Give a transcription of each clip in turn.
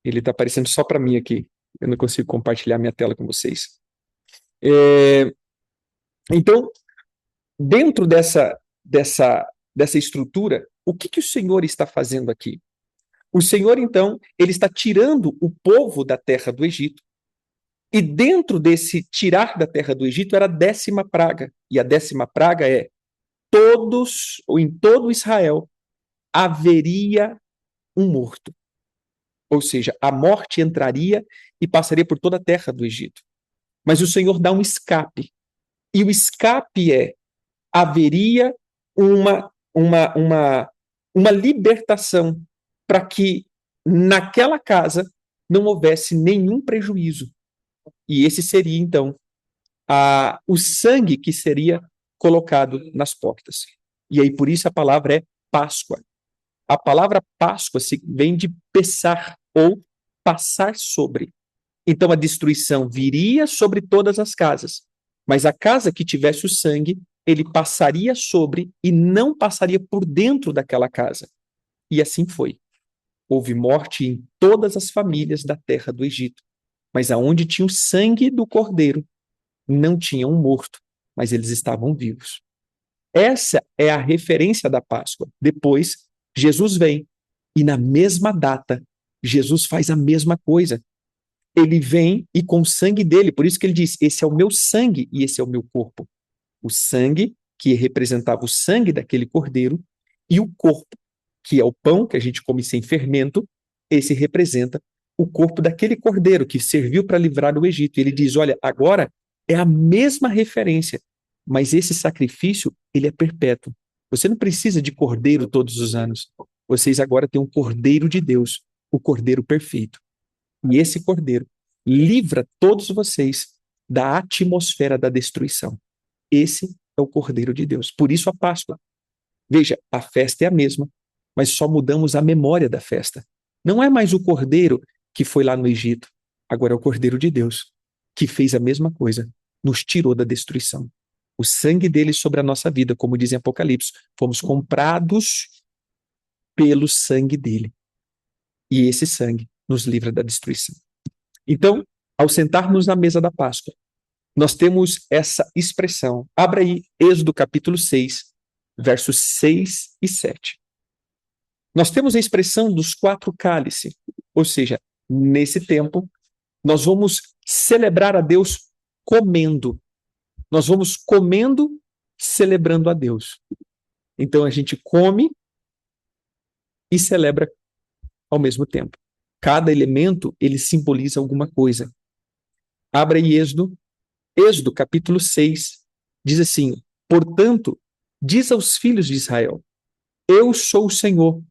Ele está aparecendo só para mim aqui. Eu não consigo compartilhar minha tela com vocês. É, então, dentro dessa estrutura, o que o Senhor está fazendo aqui? O Senhor, então, ele está tirando o povo da terra do Egito. E dentro desse tirar da terra do Egito era a 10ª praga. E a 10ª praga é todos, ou em todo Israel, haveria um morto. Ou seja, a morte entraria e passaria por toda a terra do Egito. Mas o Senhor dá um escape. E o escape é: haveria uma libertação para que naquela casa não houvesse nenhum prejuízo. E esse seria, então, o sangue que seria colocado nas portas. E aí, por isso, a palavra é Páscoa. A palavra Páscoa vem de pesar, ou passar sobre. Então, a destruição viria sobre todas as casas, mas a casa que tivesse o sangue, ele passaria sobre e não passaria por dentro daquela casa. E assim foi. Houve morte em todas as famílias da terra do Egito, mas aonde tinha o sangue do cordeiro, não tinha um morto, mas eles estavam vivos. Essa é a referência da Páscoa. Depois, Jesus vem e na mesma data, Jesus faz a mesma coisa. Ele vem e com o sangue dele, por isso que ele diz: esse é o meu sangue e esse é o meu corpo. O sangue, que representava o sangue daquele cordeiro, e o corpo, que é o pão que a gente come sem fermento, esse representa o corpo daquele cordeiro que serviu para livrar o Egito. E ele diz: olha, agora é a mesma referência, mas esse sacrifício, ele é perpétuo. Você não precisa de cordeiro todos os anos. Vocês agora têm um cordeiro de Deus, o cordeiro perfeito. E esse cordeiro livra todos vocês da atmosfera da destruição. Esse é o Cordeiro de Deus. Por isso a Páscoa. Veja, a festa é a mesma, mas só mudamos a memória da festa. Não é mais o Cordeiro que foi lá no Egito. Agora é o Cordeiro de Deus, que fez a mesma coisa, nos tirou da destruição. O sangue dele sobre a nossa vida, como diz em Apocalipse, fomos comprados pelo sangue dele. E esse sangue nos livra da destruição. Então, ao sentarmos na mesa da Páscoa, nós temos essa expressão. Abra aí Êxodo capítulo 6, versos 6 e 7. Nós temos a expressão dos 4 cálices, ou seja, nesse tempo, nós vamos celebrar a Deus comendo. Nós vamos comendo, celebrando a Deus. Então a gente come e celebra ao mesmo tempo. Cada elemento, ele simboliza alguma coisa. Abra aí Êxodo capítulo 6, diz assim: portanto, diz aos filhos de Israel: eu sou o Senhor,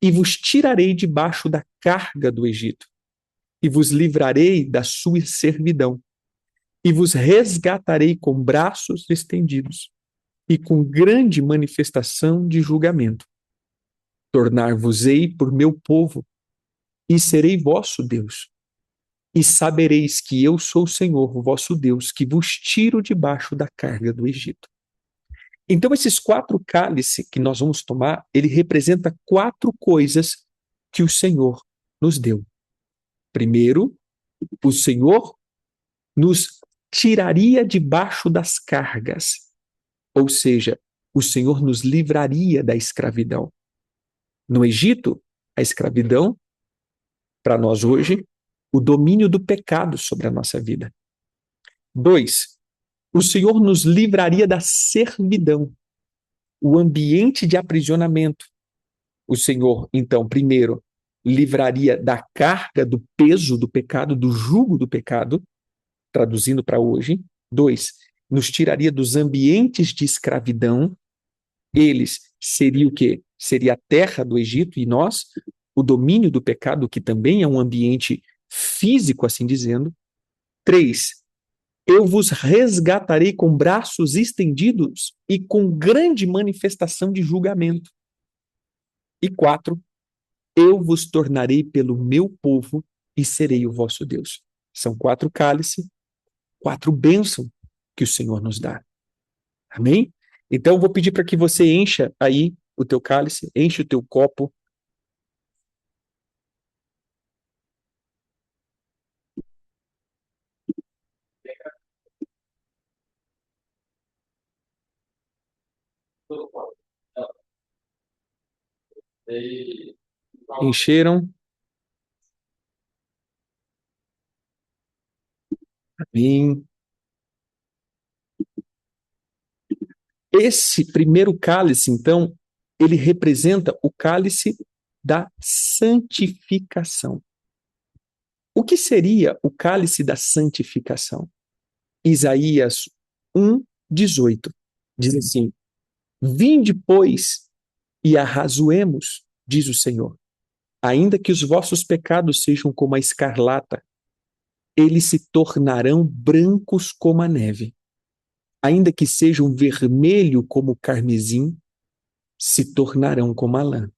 e vos tirarei debaixo da carga do Egito, e vos livrarei da sua servidão, e vos resgatarei com braços estendidos, e com grande manifestação de julgamento. Tornar-vos-ei por meu povo, e serei vosso Deus. E sabereis que eu sou o Senhor, o vosso Deus, que vos tiro debaixo da carga do Egito. Então, esses 4 cálices que nós vamos tomar, ele representa 4 coisas que o Senhor nos deu. Primeiro, o Senhor nos tiraria debaixo das cargas, ou seja, o Senhor nos livraria da escravidão. No Egito, a escravidão, para nós hoje, o domínio do pecado sobre a nossa vida. 2, o Senhor nos livraria da servidão, o ambiente de aprisionamento. O Senhor, então, primeiro, livraria da carga, do peso do pecado, do jugo do pecado, traduzindo para hoje. 2, nos tiraria dos ambientes de escravidão. Eles seria o quê? Seria a terra do Egito e nós, o domínio do pecado, que também é um ambiente físico, assim dizendo. 3, eu vos resgatarei com braços estendidos e com grande manifestação de julgamento. E 4, eu vos tornarei pelo meu povo e serei o vosso Deus. São 4 cálices, 4 bênçãos que o Senhor nos dá. Amém? Então, eu vou pedir para que você encha aí o teu cálice, enche o teu copo. Encheram. Amém. Esse primeiro cálice, então, ele representa o cálice da santificação. O que seria o cálice da santificação? Isaías 1:18 diz assim: Vinde, pois, e arrazoemos, diz o Senhor. Ainda que os vossos pecados sejam como a escarlata, eles se tornarão brancos como a neve. Ainda que sejam vermelho como o carmesim, se tornarão como a lã.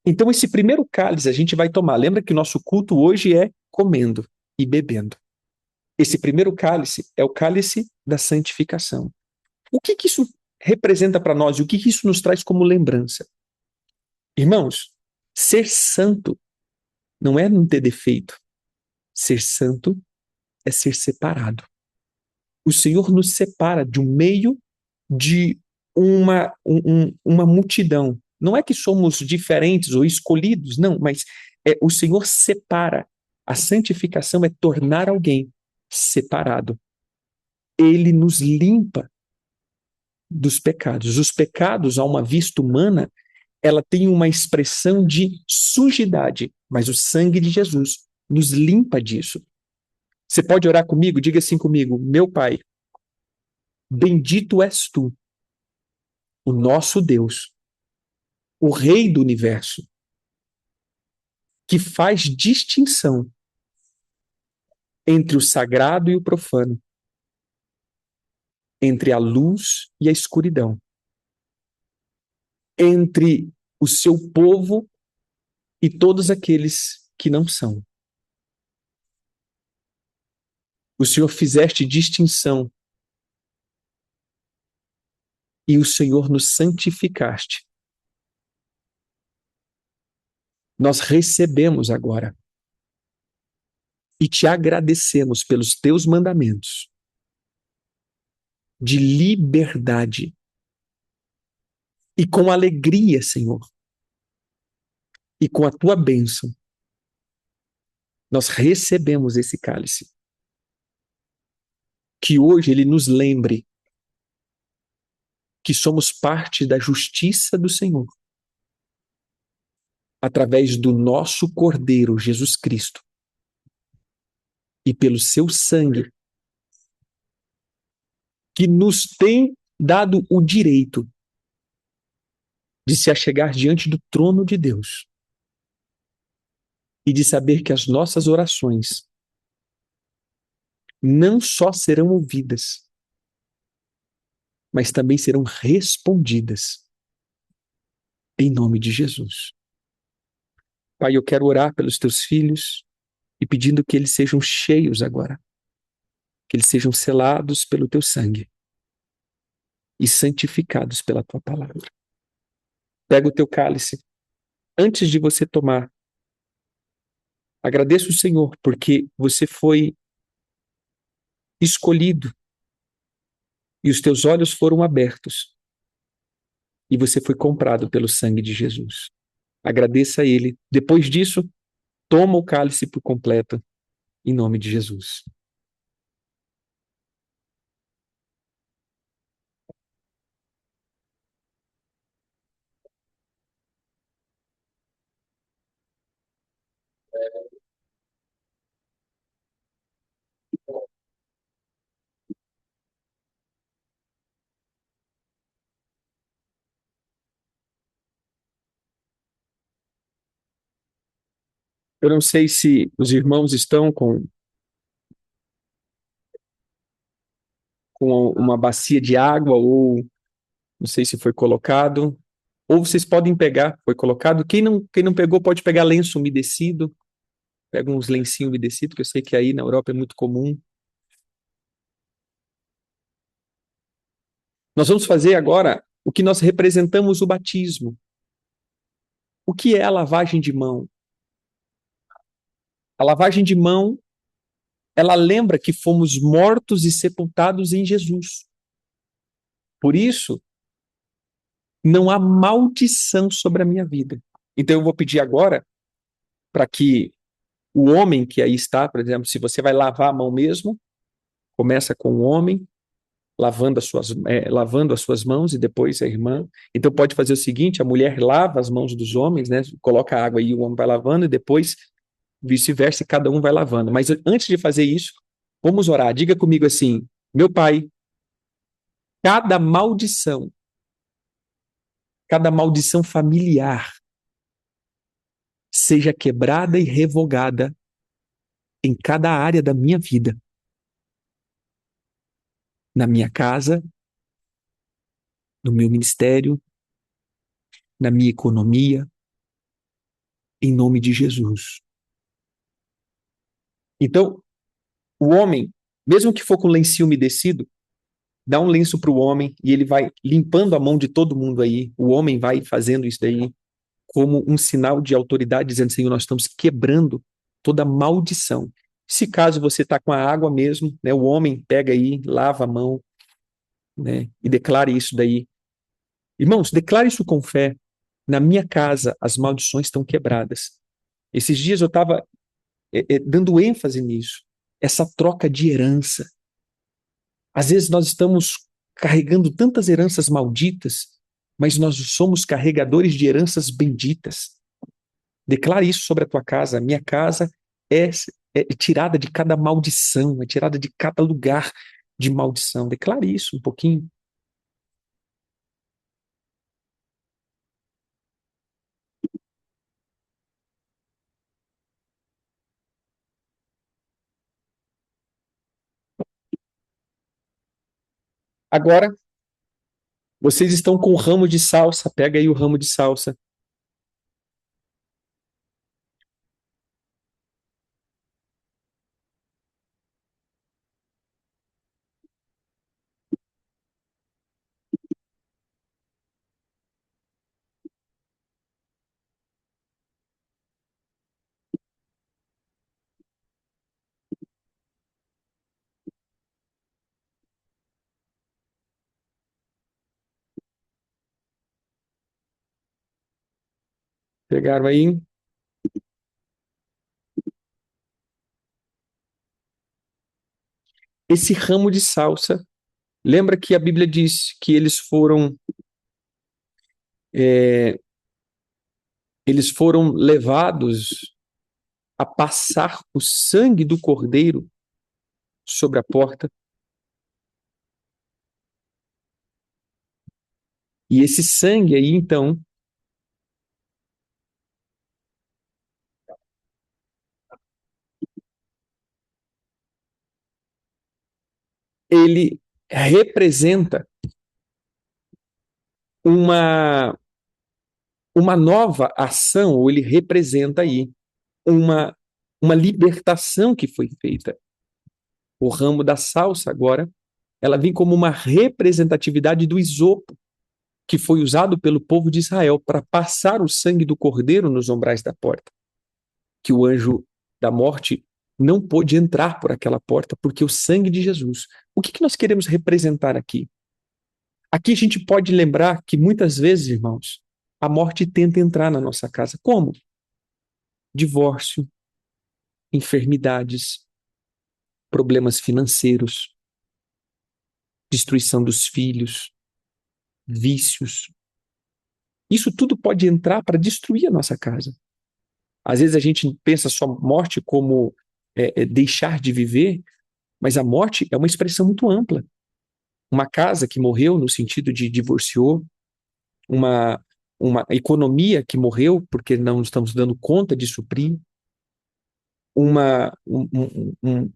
Então, esse primeiro cálice a gente vai tomar. Lembra que nosso culto hoje é comendo e bebendo. Esse primeiro cálice é o cálice da santificação. O que que isso representa para nós e o que que isso nos traz como lembrança? Irmãos, ser santo não é não ter defeito. Ser santo é ser separado. O Senhor nos separa de um meio de uma multidão. Não é que somos diferentes ou escolhidos, não, mas o Senhor separa. A santificação é tornar alguém separado. Ele nos limpa dos pecados. Os pecados, a uma vista humana, ela tem uma expressão de sujidade, mas o sangue de Jesus nos limpa disso. Você pode orar comigo? Diga assim comigo: meu Pai, bendito és tu, o nosso Deus, o Rei do universo, que faz distinção entre o sagrado e o profano, entre a luz e a escuridão, entre o seu povo e todos aqueles que não são. O Senhor fizeste distinção e o Senhor nos santificaste. Nós recebemos agora e te agradecemos pelos teus mandamentos de liberdade e com alegria, Senhor, e com a tua bênção, nós recebemos esse cálice. Que hoje ele nos lembre que somos parte da justiça do Senhor, através do nosso Cordeiro, Jesus Cristo, e pelo seu sangue, que nos tem dado o direito de se achegar diante do trono de Deus e de saber que as nossas orações não só serão ouvidas, mas também serão respondidas em nome de Jesus. Pai, eu quero orar pelos teus filhos e pedindo que eles sejam cheios agora, que eles sejam selados pelo teu sangue e santificados pela tua palavra. Pega o teu cálice. Antes de você tomar, agradeça o Senhor porque você foi escolhido e os teus olhos foram abertos e você foi comprado pelo sangue de Jesus. Agradeça a Ele. Depois disso, toma o cálice por completo, em nome de Jesus. Eu não sei se os irmãos estão com uma bacia de água ou não sei se foi colocado, ou vocês podem pegar, foi colocado. Quem não pegou pode pegar lenço umedecido, pega uns lencinhos umedecidos, que eu sei que aí na Europa é muito comum. Nós vamos fazer agora o que nós representamos o batismo. O que é a lavagem de mão? A lavagem de mão, ela lembra que fomos mortos e sepultados em Jesus. Por isso, não há maldição sobre a minha vida. Então eu vou pedir agora para que o homem que aí está, por exemplo, se você vai lavar a mão mesmo, começa com o homem, lavando as suas mãos e depois a irmã. Então pode fazer o seguinte, a mulher lava as mãos dos homens, né? Coloca a água aí, o homem vai lavando e depois vice-versa, e cada um vai lavando. Mas antes de fazer isso, vamos orar. Diga comigo assim: meu pai, cada maldição, cada maldição familiar seja quebrada e revogada em cada área da minha vida, na minha casa, no meu ministério, na minha economia, em nome de Jesus. Então, o homem, mesmo que for com lencinho umedecido, dá um lenço para o homem e ele vai limpando a mão de todo mundo aí. O homem vai fazendo isso daí como um sinal de autoridade, dizendo, Senhor, nós estamos quebrando toda maldição. Se caso você está com a água mesmo, né, o homem pega aí, lava a mão, né, e declare isso daí. Irmãos, declare isso com fé. Na minha casa, as maldições estão quebradas. Esses dias eu estava dando ênfase nisso, essa troca de herança. Às vezes nós estamos carregando tantas heranças malditas, mas nós somos carregadores de heranças benditas. Declare isso sobre a tua casa. A minha casa é, é tirada de cada maldição, é tirada de cada lugar de maldição. Declare isso um pouquinho. Agora, vocês estão com o ramo de salsa. Pega aí o ramo de salsa. Pegaram aí? Esse ramo de salsa, lembra que a Bíblia diz que é, eles foram levados a passar o sangue do cordeiro sobre a porta. E esse sangue aí, então, ele representa uma, uma nova ação, ou ele representa aí uma, uma libertação que foi feita. O ramo da salsa, agora, ela vem como uma representatividade do isopo, que foi usado pelo povo de Israel para passar o sangue do cordeiro nos umbrais da porta. Que o anjo da morte não pôde entrar por aquela porta, porque o sangue de Jesus. O que nós queremos representar aqui? Aqui a gente pode lembrar que muitas vezes, irmãos, a morte tenta entrar na nossa casa. Como? Divórcio, enfermidades, problemas financeiros, destruição dos filhos, vícios. Isso tudo pode entrar para destruir a nossa casa. Às vezes a gente pensa só morte como deixar de viver, mas a morte é uma expressão muito ampla. Uma casa que morreu no sentido de divorciou, uma, uma economia que morreu porque não estamos dando conta de suprir, uma, um, um,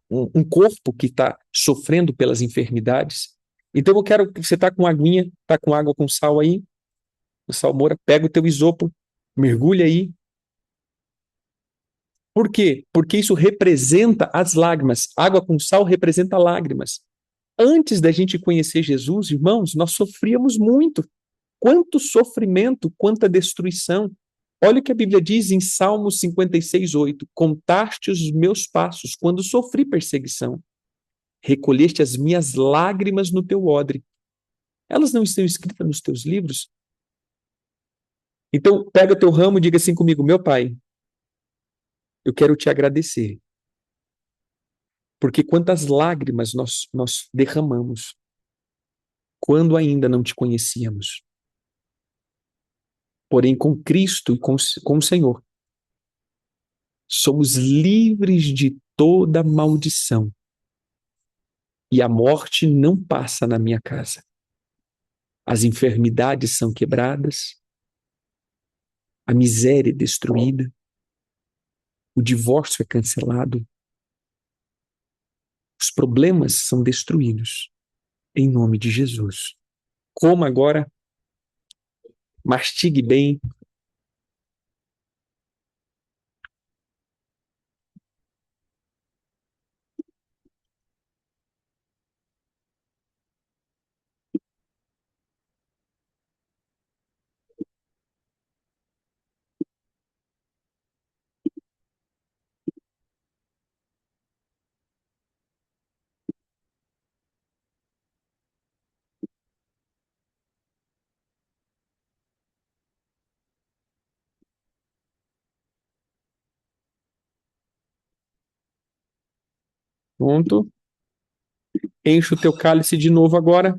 um corpo que está sofrendo pelas enfermidades. Então eu quero que você está com aguinha, está com água com sal aí, o salmoura, pega o teu isopo, mergulha aí. Por quê? Porque isso representa as lágrimas. Água com sal representa lágrimas. Antes da gente conhecer Jesus, irmãos, nós sofríamos muito. Quanto sofrimento, quanta destruição. Olha o que a Bíblia diz em Salmos 56:8. Contaste os meus passos quando sofri perseguição. Recolheste as minhas lágrimas no teu odre. Elas não estão escritas nos teus livros? Então, pega o teu ramo e diga assim comigo: meu pai, eu quero te agradecer, porque quantas lágrimas nós derramamos quando ainda não te conhecíamos. Porém, com Cristo e com o Senhor, somos livres de toda maldição. E a morte não passa na minha casa. As enfermidades são quebradas, a miséria é destruída, o divórcio é cancelado, os problemas são destruídos, em nome de Jesus. Coma agora, mastigue bem. Pronto. Enche o teu cálice de novo agora.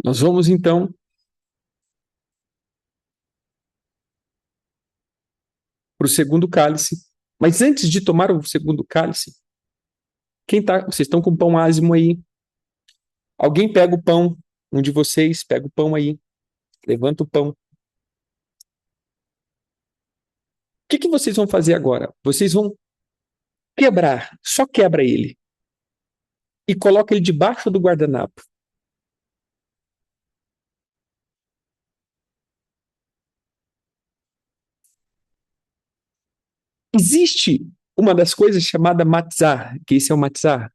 Nós vamos então para o segundo cálice. Mas antes de tomar o segundo cálice, vocês estão com pão ázimo aí? Alguém pega o pão, um de vocês pega o pão aí, levanta o pão. O que vocês vão fazer agora? Vocês vão quebrar, só quebra ele e coloca ele debaixo do guardanapo. Existe uma das coisas chamada matzah, que esse é o matzah.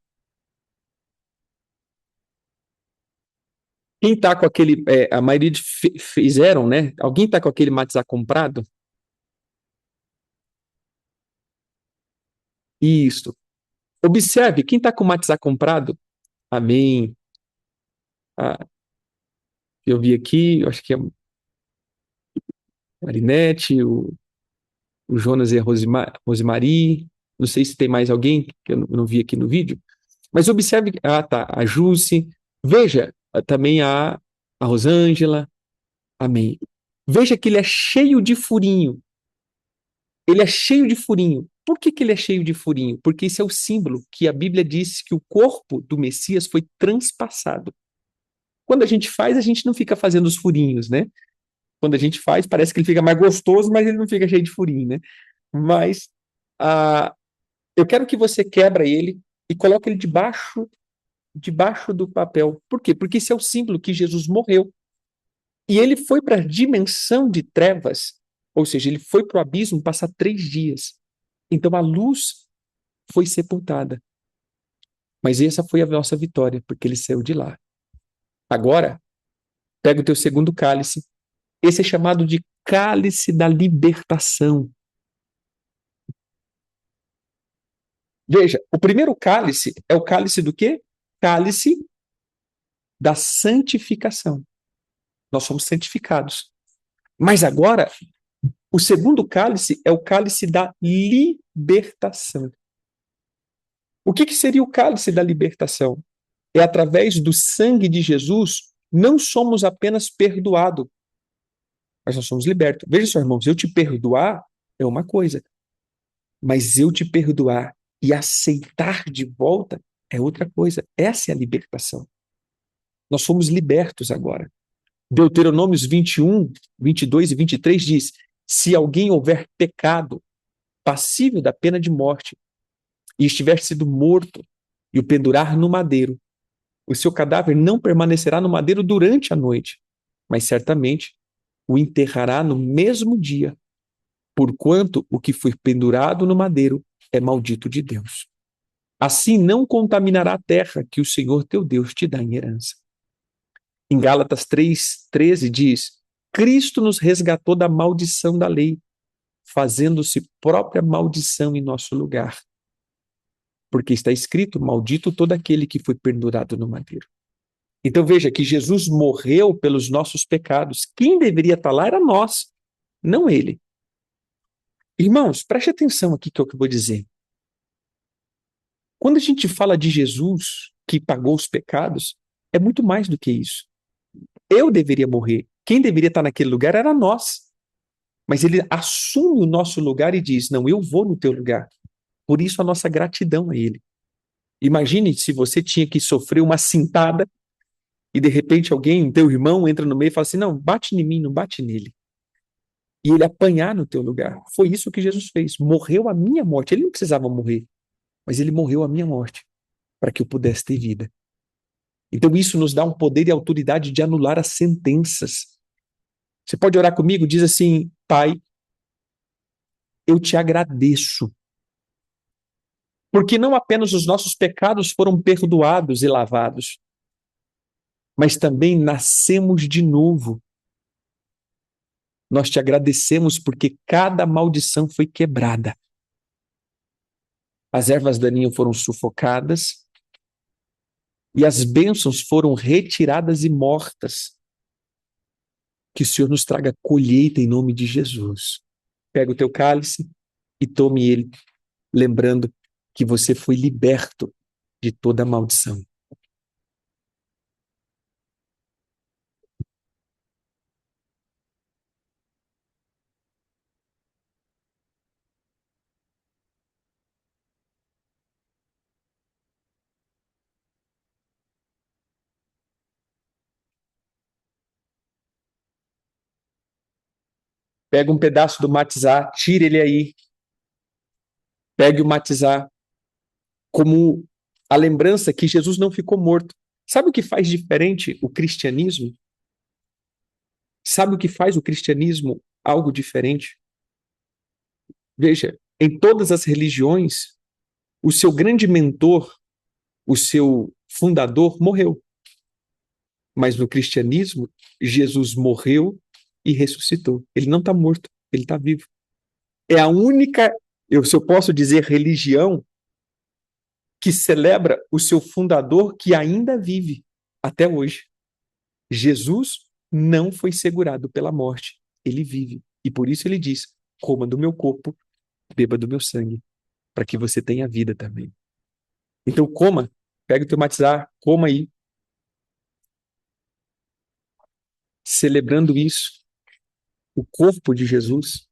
Quem tá com aquele, a maioria fizeram, né? Alguém tá com aquele matzah comprado? Isso. Observe, quem tá com o matzah comprado? Amém. Ah, eu vi aqui, eu acho que é a Marinette, o Jonas e a Rosemary. Não sei se tem mais alguém que eu não vi aqui no vídeo. Mas observe, tá, a Jússi. Veja, também a Rosângela. Amém. Veja que ele é cheio de furinho. Ele é cheio de furinho. Por que ele é cheio de furinho? Porque esse é o símbolo que a Bíblia diz que o corpo do Messias foi transpassado. Quando a gente faz, a gente não fica fazendo os furinhos, né? Quando a gente faz, parece que ele fica mais gostoso, mas ele não fica cheio de furinho, né? Mas eu quero que você quebra ele e coloque ele debaixo do papel. Por quê? Porque esse é o símbolo que Jesus morreu. E ele foi para a dimensão de trevas, ou seja, ele foi para o abismo passar 3 dias. Então a luz foi sepultada. Mas essa foi a nossa vitória, porque ele saiu de lá. Agora, pega o teu segundo cálice. Esse é chamado de cálice da libertação. Veja, o primeiro cálice é o cálice do quê? Cálice da santificação. Nós somos santificados. Mas agora, o segundo cálice é o cálice da libertação. O que seria o cálice da libertação? É através do sangue de Jesus, não somos apenas perdoados, mas nós somos libertos. Veja só, irmãos, eu te perdoar é uma coisa, mas eu te perdoar e aceitar de volta é outra coisa. Essa é a libertação. Nós somos libertos agora. Deuteronômios 21, 22 e 23 diz: se alguém houver pecado passível da pena de morte e estiver sido morto e o pendurar no madeiro, o seu cadáver não permanecerá no madeiro durante a noite, mas certamente o enterrará no mesmo dia, porquanto o que foi pendurado no madeiro é maldito de Deus. Assim não contaminará a terra que o Senhor teu Deus te dá em herança. Em Gálatas 3:13 diz: Cristo nos resgatou da maldição da lei, fazendo-se própria maldição em nosso lugar. Porque está escrito: Maldito todo aquele que foi pendurado no madeiro. Então veja que Jesus morreu pelos nossos pecados. Quem deveria estar lá era nós, não ele. Irmãos, preste atenção aqui que é o que eu vou dizer. Quando a gente fala de Jesus que pagou os pecados, é muito mais do que isso. Eu deveria morrer. Quem deveria estar naquele lugar era nós. Mas ele assume o nosso lugar e diz: Não, eu vou no teu lugar. Por isso a nossa gratidão a ele. Imagine se você tinha que sofrer uma cintada e de repente alguém, teu irmão, entra no meio e fala assim: Não, bate em mim, não bate nele. E ele apanhar no teu lugar. Foi isso que Jesus fez. Morreu a minha morte. Ele não precisava morrer, mas ele morreu a minha morte para que eu pudesse ter vida. Então isso nos dá um poder e autoridade de anular as sentenças. Você pode orar comigo? Diz assim: Pai, eu te agradeço, porque não apenas os nossos pecados foram perdoados e lavados, mas também nascemos de novo. Nós te agradecemos porque cada maldição foi quebrada. As ervas daninhas foram sufocadas e as bênçãos foram retiradas e mortas. Que o Senhor nos traga colheita em nome de Jesus. Pega o teu cálice e tome ele, lembrando que você foi liberto de toda maldição. Pega um pedaço do matizá, tira ele aí, pegue o matizá como a lembrança que Jesus não ficou morto. Sabe o que faz diferente o cristianismo? Sabe o que faz o cristianismo algo diferente? Veja, em todas as religiões, o seu grande mentor, o seu fundador, morreu. Mas no cristianismo, Jesus morreu e ressuscitou. Ele não está morto, ele está vivo. É a única, se eu posso dizer, religião que celebra o seu fundador que ainda vive até hoje. Jesus não foi segurado pela morte, ele vive. E por isso ele diz: coma do meu corpo, beba do meu sangue, para que você tenha vida também. Então coma, pega o teu matizar, coma aí, celebrando isso, o corpo de Jesus.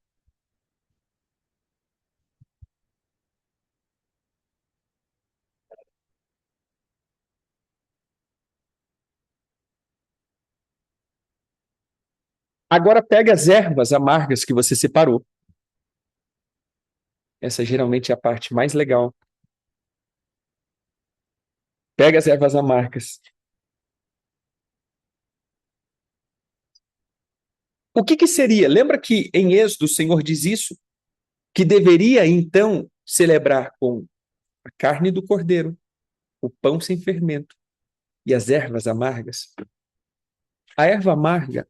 Agora pega as ervas amargas que você separou. Essa geralmente é a parte mais legal. Pega as ervas amargas. O que que seria? Lembra que em Êxodo o Senhor diz isso? Que deveria então celebrar com a carne do cordeiro, o pão sem fermento e as ervas amargas. A erva amarga,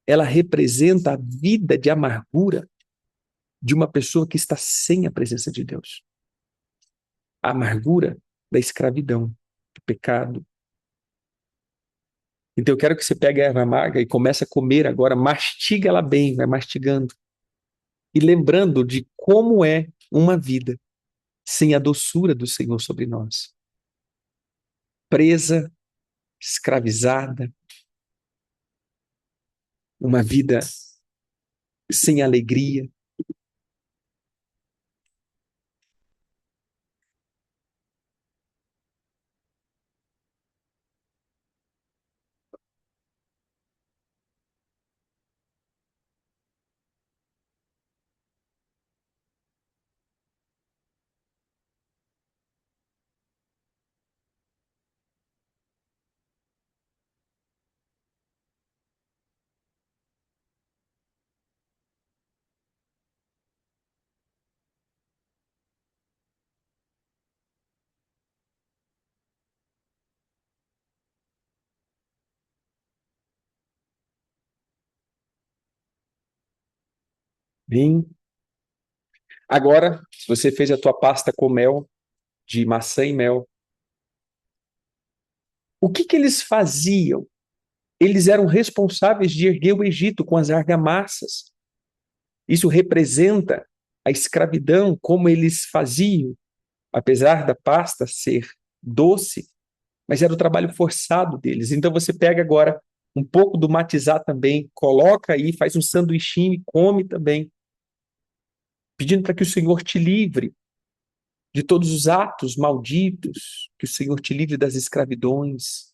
ela representa a vida de amargura de uma pessoa que está sem a presença de Deus. A amargura da escravidão, do pecado. Então eu quero que você pegue a erva amarga e comece a comer agora, mastiga ela bem, vai mastigando. E lembrando de como é uma vida sem a doçura do Senhor sobre nós. Presa, escravizada, uma vida sem alegria. Amém. Agora, se você fez a tua pasta com mel, de maçã e mel, o que que eles faziam? Eles eram responsáveis de erguer o Egito com as argamassas. Isso representa a escravidão, como eles faziam, apesar da pasta ser doce, mas era o trabalho forçado deles. Então você pega agora um pouco do matizá também, coloca aí, faz um sanduichinho e come também, pedindo para que o Senhor te livre de todos os atos malditos, que o Senhor te livre das escravidões.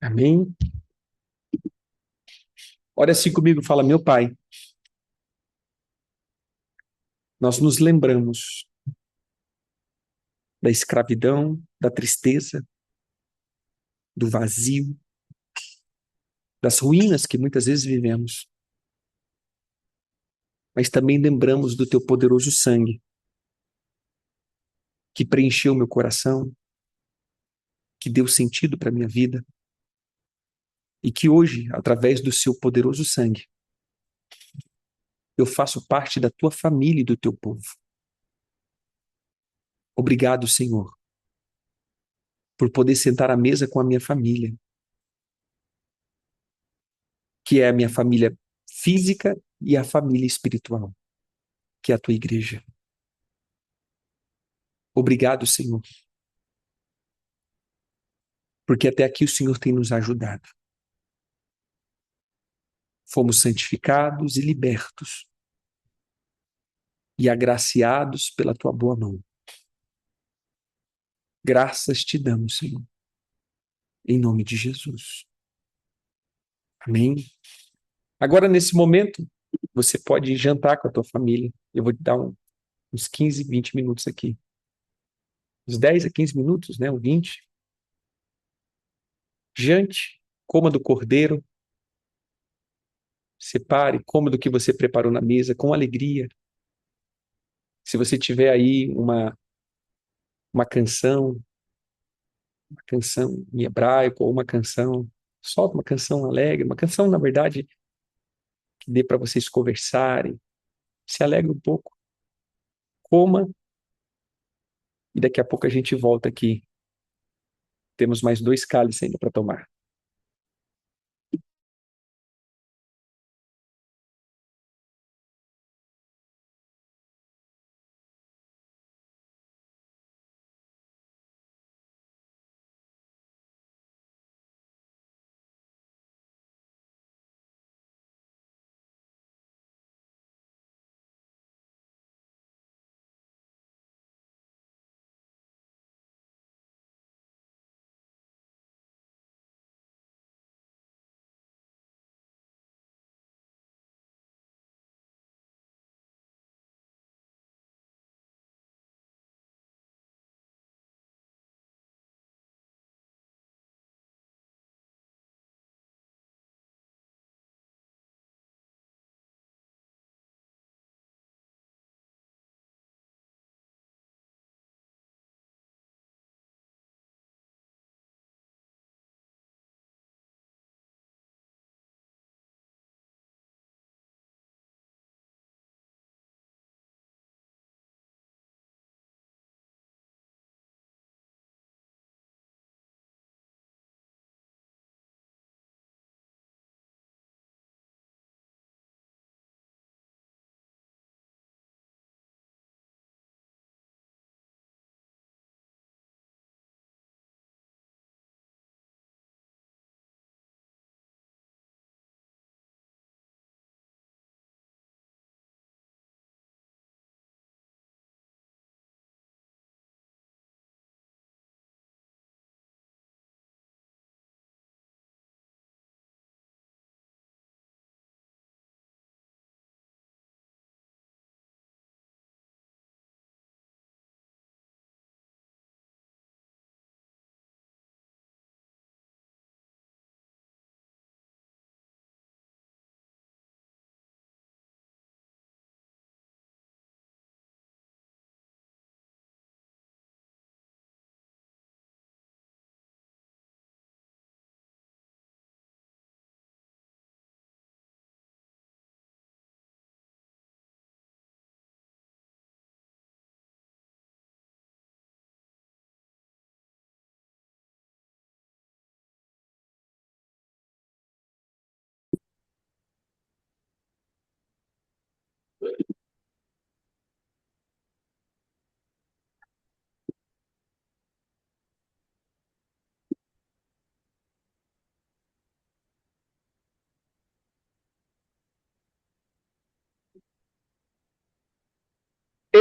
Amém? Ora assim comigo, fala, meu Pai, nós nos lembramos da escravidão, da tristeza, do vazio, das ruínas que muitas vezes vivemos, mas também lembramos do teu poderoso sangue que preencheu meu coração, que deu sentido para a minha vida e que hoje, através do seu poderoso sangue, eu faço parte da tua família e do teu povo. Obrigado, Senhor, por poder sentar à mesa com a minha família, que é a minha família física e a família espiritual, que é a tua igreja. Obrigado, Senhor, porque até aqui o Senhor tem nos ajudado. Fomos santificados e libertos e agraciados pela tua boa mão. Graças te damos, Senhor, em nome de Jesus. Amém. Agora, nesse momento, você pode jantar com a tua família. Eu vou te dar uns 15, 20 minutos aqui. Uns 10 a 15 minutos, né? Ou 20. Jante, coma do cordeiro, separe, coma do que você preparou na mesa com alegria. Se você tiver aí uma canção em hebraico ou uma canção, solta uma canção alegre, uma canção, na verdade, que dê para vocês conversarem. Se alegre um pouco, coma e daqui a pouco a gente volta aqui. Temos mais 2 cálices ainda para tomar.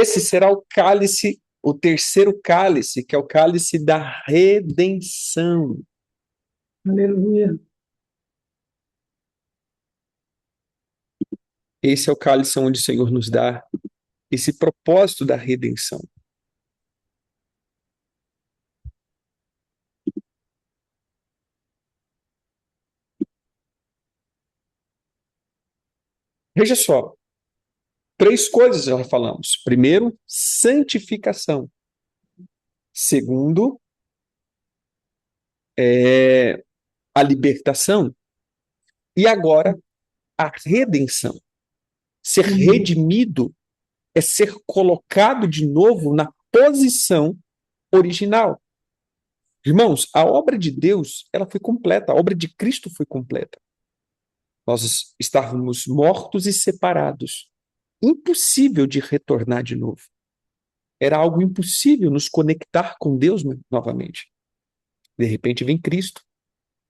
Esse será o cálice, o terceiro cálice, que é o cálice da redenção. Aleluia. Esse é o cálice onde o Senhor nos dá esse propósito da redenção. Veja só, três coisas já falamos. Primeiro, santificação. Segundo, a libertação. E agora, a redenção. Ser Amém. redimido é ser colocado de novo na posição original. Irmãos, a obra de Deus, ela foi completa, a obra de Cristo foi completa. Nós estávamos mortos e separados. Impossível de retornar de novo. Era algo impossível nos conectar com Deus novamente. De repente vem Cristo.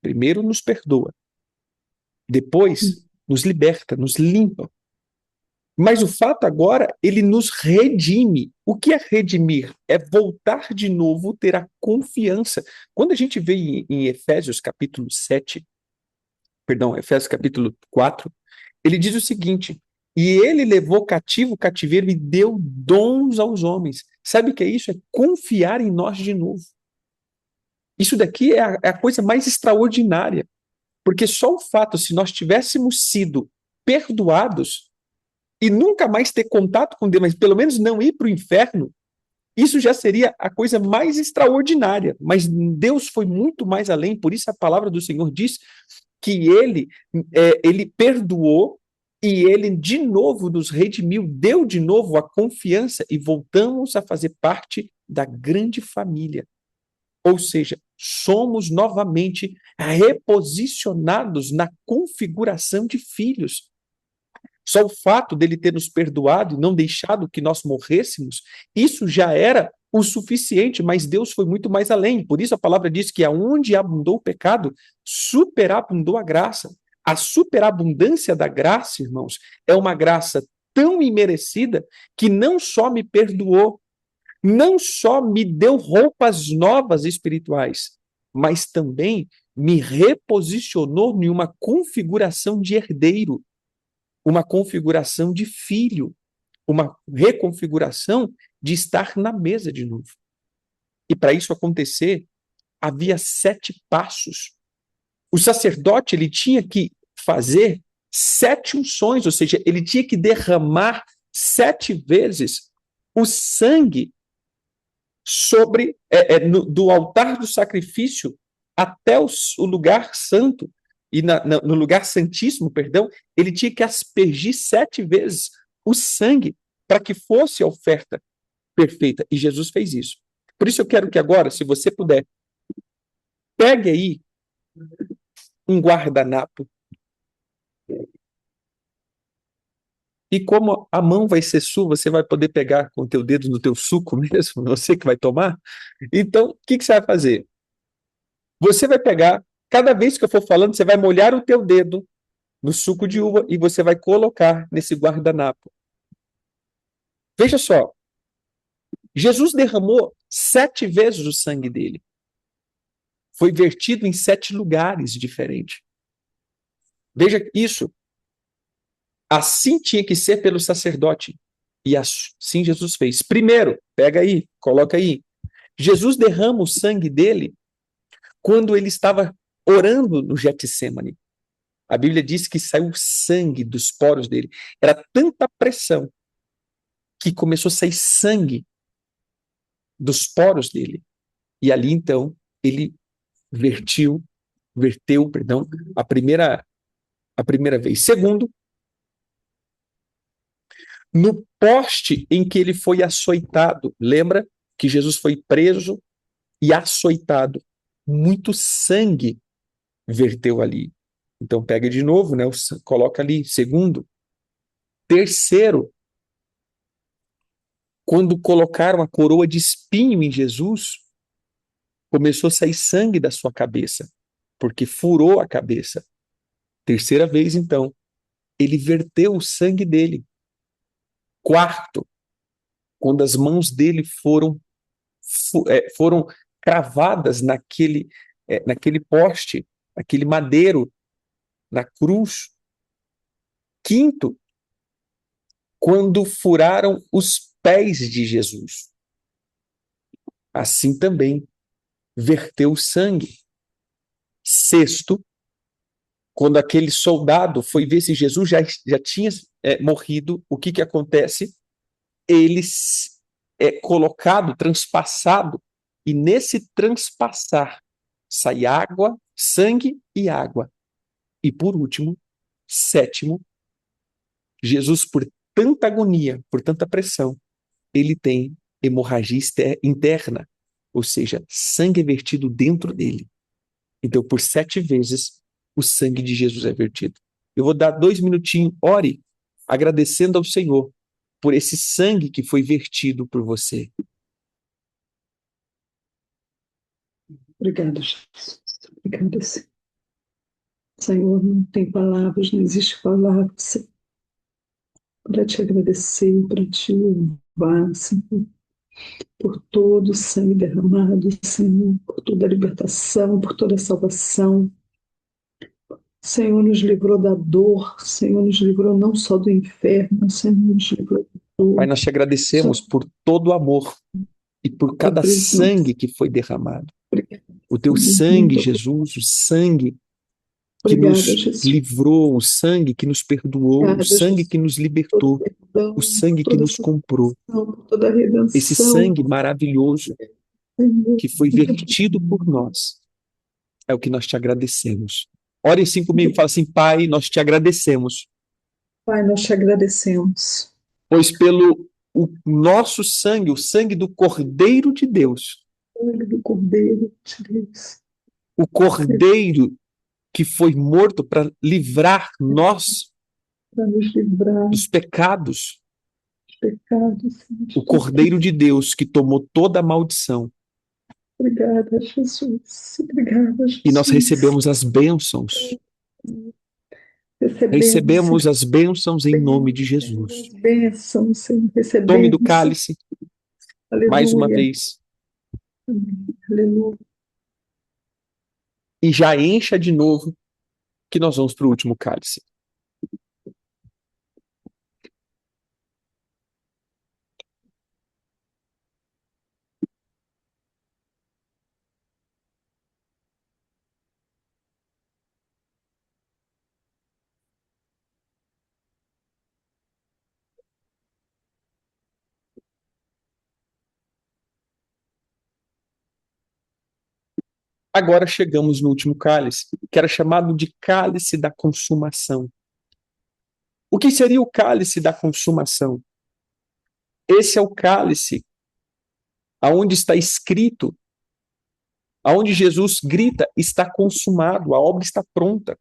Primeiro nos perdoa. Depois nos liberta, nos limpa. Mas o fato agora, ele nos redime. O que é redimir? É voltar de novo, ter a confiança. Quando a gente vê em Efésios capítulo 7, perdão, Efésios capítulo 4, ele diz o seguinte: e ele levou cativo o cativeiro e deu dons aos homens. Sabe o que é isso? É confiar em nós de novo. Isso daqui é a coisa mais extraordinária. Porque só o fato, se nós tivéssemos sido perdoados e nunca mais ter contato com Deus, mas pelo menos não ir para o inferno, isso já seria a coisa mais extraordinária. Mas Deus foi muito mais além, por isso a palavra do Senhor diz que ele perdoou e ele de novo nos redimiu, deu de novo a confiança e voltamos a fazer parte da grande família. Ou seja, somos novamente reposicionados na configuração de filhos. Só o fato dele ter nos perdoado e não deixado que nós morrêssemos, isso já era o suficiente, mas Deus foi muito mais além. Por isso a palavra diz que aonde abundou o pecado, superabundou a graça. A superabundância da graça, irmãos, é uma graça tão imerecida que não só me perdoou, não só me deu roupas novas espirituais, mas também me reposicionou em uma configuração de herdeiro, uma configuração de filho, uma reconfiguração de estar na mesa de novo. E para isso acontecer, havia 7 passos. O sacerdote ele tinha que fazer 7 unções, ou seja, ele tinha que derramar 7 vezes o sangue do altar do sacrifício até o lugar santo, e no lugar santíssimo, perdão, ele tinha que aspergir 7 vezes o sangue para que fosse a oferta perfeita. E Jesus fez isso. Por isso eu quero que agora, se você puder, pegue aí um guardanapo. E como a mão vai ser sua, você vai poder pegar com o teu dedo no teu suco mesmo, você que vai tomar. Então, o que você vai fazer? Você vai pegar, cada vez que eu for falando, você vai molhar o teu dedo no suco de uva e você vai colocar nesse guardanapo. Veja só, Jesus derramou 7 vezes o sangue dele. Foi vertido em 7 lugares diferentes. Veja isso. Assim tinha que ser pelo sacerdote. E assim Jesus fez. Primeiro, pega aí, coloca aí. Jesus derrama o sangue dele quando ele estava orando no Getsêmani. A Bíblia diz que saiu sangue dos poros dele. Era tanta pressão que começou a sair sangue dos poros dele. E ali, então, ele verteu, perdão, a primeira vez. Segundo, no poste em que ele foi açoitado, lembra que Jesus foi preso e açoitado. Muito sangue verteu ali. Então pega de novo, né? Coloca ali. Segundo. Terceiro, quando colocaram a coroa de espinho em Jesus, começou a sair sangue da sua cabeça, porque furou a cabeça. Terceira vez, então, ele verteu o sangue dele. Quarto, quando as mãos dele foram cravadas naquele poste, naquele madeiro, na cruz. Quinto, quando furaram os pés de Jesus. Assim também verteu sangue. Sexto, quando aquele soldado foi ver se Jesus já tinha morrido, o que acontece? Ele é colocado, transpassado, e nesse transpassar sai água, sangue e água. E por último, sétimo, Jesus, por tanta agonia, por tanta pressão, ele tem hemorragia interna, ou seja, sangue é vertido dentro dele. Então, por 7 vezes, o sangue de Jesus é vertido. Eu vou dar 2 minutinhos, ore, agradecendo ao Senhor por esse sangue que foi vertido por você. Obrigada, Jesus. Obrigada, Senhor. Senhor, não tem palavras, não existe palavras para te agradecer, para te louvar, Senhor, por todo o sangue derramado, Senhor, por toda a libertação, por toda a salvação. Senhor nos livrou da dor, Senhor nos livrou não só do inferno, Senhor nos livrou da dor. Pai, nós te agradecemos por todo o amor e por cada sangue que foi derramado. Obrigada. O teu sangue, Jesus, o sangue que nos livrou, o sangue que nos perdoou, o sangue que nos libertou, o sangue que nos comprou. Esse sangue maravilhoso que foi vertido por nós é o que nós te agradecemos. Ore assim comigo, fala assim: Pai, nós te agradecemos. Pai, nós te agradecemos. Pois pelo o nosso sangue, o sangue do Cordeiro de Deus, do Cordeiro de Deus, o Cordeiro que foi morto para livrar nós nos livrar dos pecados, pecados, o Cordeiro de Deus que tomou toda a maldição. Obrigada, Jesus. Obrigada, Jesus. E nós recebemos as bênçãos. Recebemos as bênçãos em nome de Jesus. Bênçãos, Senhor. Tome do cálice. Aleluia. Mais uma vez. Aleluia. E já encha de novo, que nós vamos para o último cálice. Agora chegamos no último cálice, que era chamado de cálice da consumação. O que seria o cálice da consumação? Esse é o cálice aonde está escrito, aonde Jesus grita: está consumado, a obra está pronta.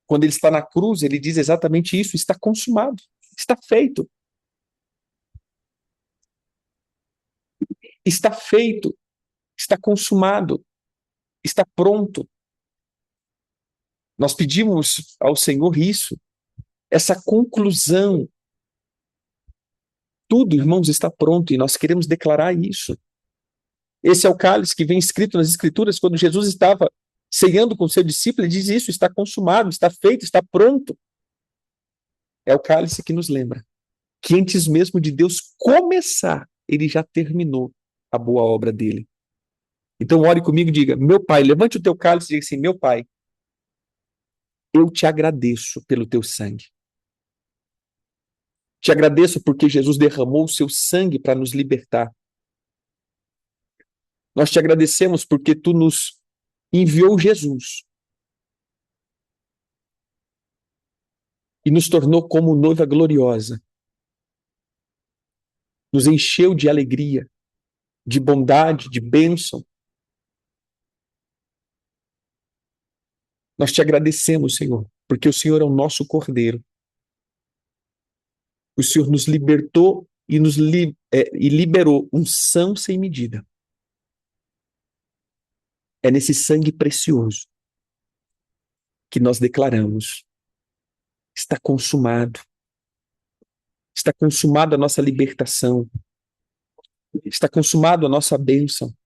Quando ele está na cruz, ele diz exatamente isso: está consumado, está feito. Está feito, está consumado, está pronto. Nós pedimos ao Senhor isso, essa conclusão. Tudo, irmãos, está pronto e nós queremos declarar isso. Esse é o cálice que vem escrito nas Escrituras, quando Jesus estava ceando com seu discípulo, ele diz isso: está consumado, está feito, está pronto. É o cálice que nos lembra que antes mesmo de Deus começar, ele já terminou a boa obra dele. Então ore comigo e diga: meu Pai, levante o teu cálice e diga assim: meu Pai, eu te agradeço pelo teu sangue. Te agradeço porque Jesus derramou o seu sangue para nos libertar. Nós te agradecemos porque tu nos enviou Jesus e nos tornou como noiva gloriosa. Nos encheu de alegria, de bondade, de bênção. Nós te agradecemos, Senhor, porque o Senhor é o nosso Cordeiro. O Senhor nos libertou e e liberou unção sem medida. É nesse sangue precioso que nós declaramos: está consumado. Está consumada a nossa libertação. Está consumado a nossa bênção.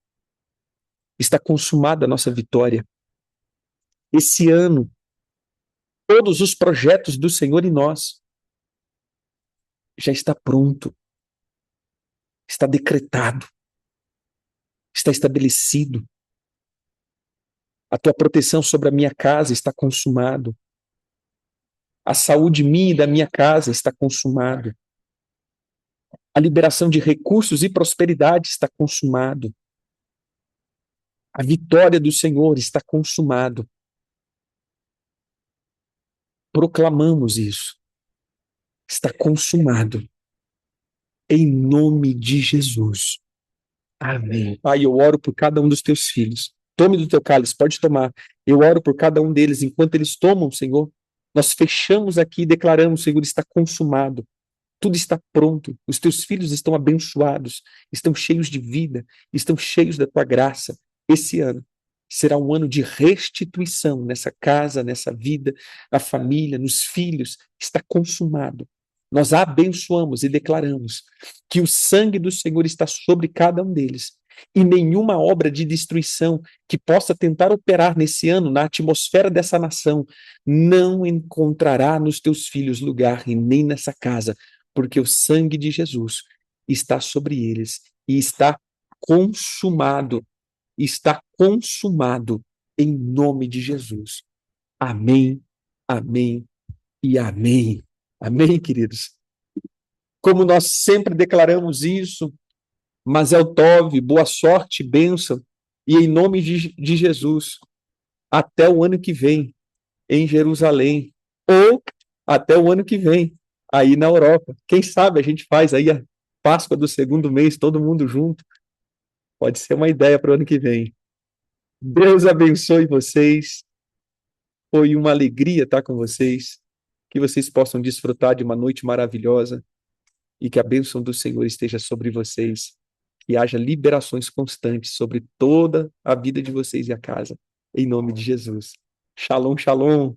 Está consumada a nossa vitória. Esse ano, todos os projetos do Senhor em nós já está pronto, está decretado, está estabelecido. A tua proteção sobre a minha casa está consumado. A saúde minha e da minha casa está consumado. A liberação de recursos e prosperidade está consumado. A vitória do Senhor está consumado. Proclamamos isso. Está consumado. Em nome de Jesus. Amém. Pai, eu oro por cada um dos teus filhos. Tome do teu cálice, pode tomar. Eu oro por cada um deles. Enquanto eles tomam, Senhor, nós fechamos aqui e declaramos, Senhor, está consumado. Tudo está pronto. Os teus filhos estão abençoados, estão cheios de vida, estão cheios da tua graça. Esse ano será um ano de restituição nessa casa, nessa vida, na família, nos filhos. Está consumado. Nós abençoamos e declaramos que o sangue do Senhor está sobre cada um deles. E nenhuma obra de destruição que possa tentar operar nesse ano na atmosfera dessa nação não encontrará nos teus filhos lugar e nem nessa casa, porque o sangue de Jesus está sobre eles e está consumado em nome de Jesus. Amém, amém e amém. Amém, queridos? Como nós sempre declaramos isso, Mazel Tov, boa sorte, bênção, e em nome de Jesus, até o ano que vem, em Jerusalém, ou até o ano que vem, aí na Europa. Quem sabe a gente faz aí a Páscoa do segundo mês, todo mundo junto. Pode ser uma ideia para o ano que vem. Deus abençoe vocês. Foi uma alegria estar com vocês. Que vocês possam desfrutar de uma noite maravilhosa e que a bênção do Senhor esteja sobre vocês. Que haja liberações constantes sobre toda a vida de vocês e a casa. Em nome de Jesus. Shalom, shalom.